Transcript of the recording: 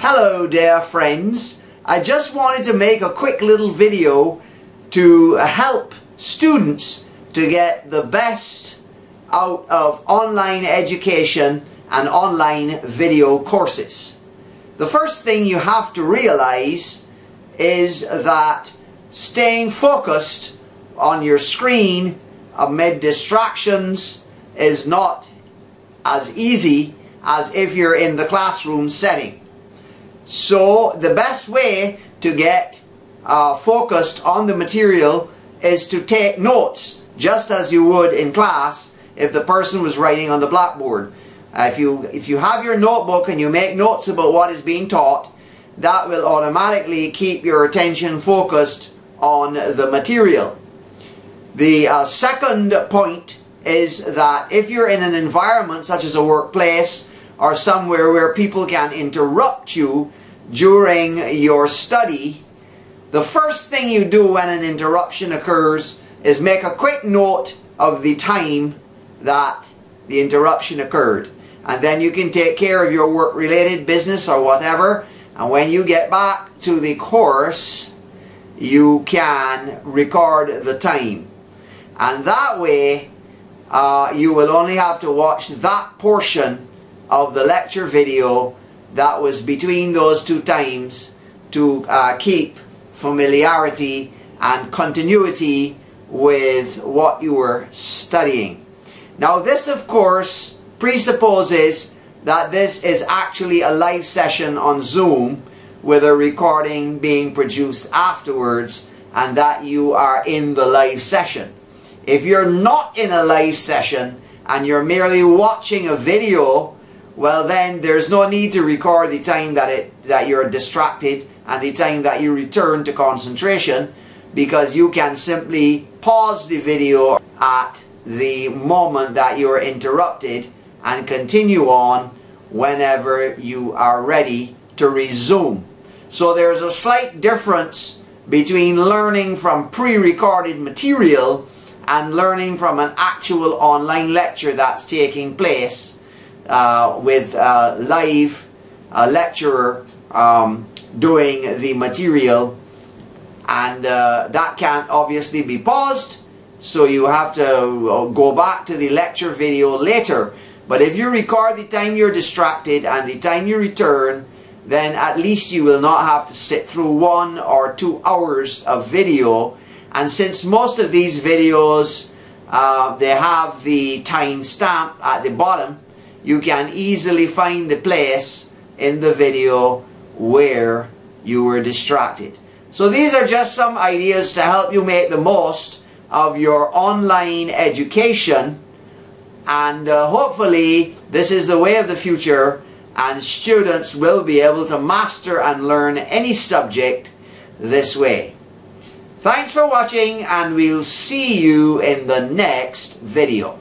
Hello dear friends, I just wanted to make a quick little video to help students to get the best out of online education and online video courses. The first thing you have to realize is that staying focused on your screen amid distractions is not as easy as if you're in the classroom setting. So the best way to get focused on the material is to take notes, just as you would in class if the person was writing on the blackboard. If you have your notebook and you make notes about what is being taught, that will automatically keep your attention focused on the material. The second point is that if you're in an environment such as a workplace or somewhere where people can interrupt you during your study, the first thing you do when an interruption occurs is make a quick note of the time that the interruption occurred, and then you can take care of your work-related business or whatever, and when you get back to the course you can record the time, and that way you will only have to watch that portion of the lecture video that was between those two times to keep familiarity and continuity with what you were studying. Now this of course presupposes that this is actually a live session on Zoom with a recording being produced afterwards, and that you are in the live session. If you're not in a live session and you're merely watching a video, well then there's no need to record the time that you're distracted and the time that you return to concentration, because you can simply pause the video at the moment that you're interrupted and continue on whenever you are ready to resume. So there's a slight difference between learning from pre-recorded material and learning from an actual online lecture that's taking place with a live lecturer doing the material, and that can't obviously be paused, so you have to go back to the lecture video later. But if you record the time you're distracted and the time you return, then at least you will not have to sit through 1 or 2 hours of video. And since most of these videos they have the time stamp at the bottom, you can easily find the place in the video where you were distracted. So these are just some ideas to help you make the most of your online education, and hopefully this is the way of the future, and students will be able to master and learn any subject this way. Thanks for watching, and we'll see you in the next video.